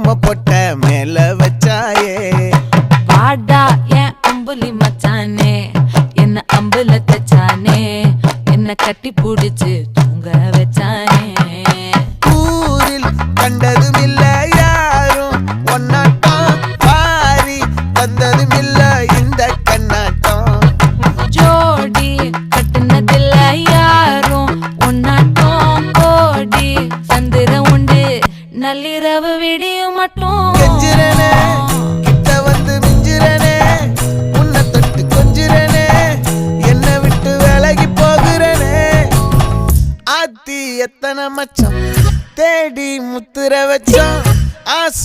பொம்மை போட்ட மேல வச்சாயே பாடா என் அம்புலி மச்சானே என்ன அம்புல தச்சானே என்ன கட்டி புடிச்சு தூங்க வச்சானே ஊரில் கண்டதும் இல்ல யாரும் ஒன்னாட்டம் பாரி வந்ததும் இல்ல இந்த கண்ணாட்டம் ஜோடி கட்டுனதில்ல யாரும் ஒன்னாட்டம் கோடி சந்திர உண்டு நள்ளிரவு விடியும் மட்டும் கெஞ்சிரனே கிட்ட வந்து மிஞ்சிரனே உன்னை தொட்டு கொஞ்சிரனே என்ன விட்டு விலகி போகிறனே ஆத்தி எத்தனை மச்சம் தேடி முத்துற வச்சோம் ஆசை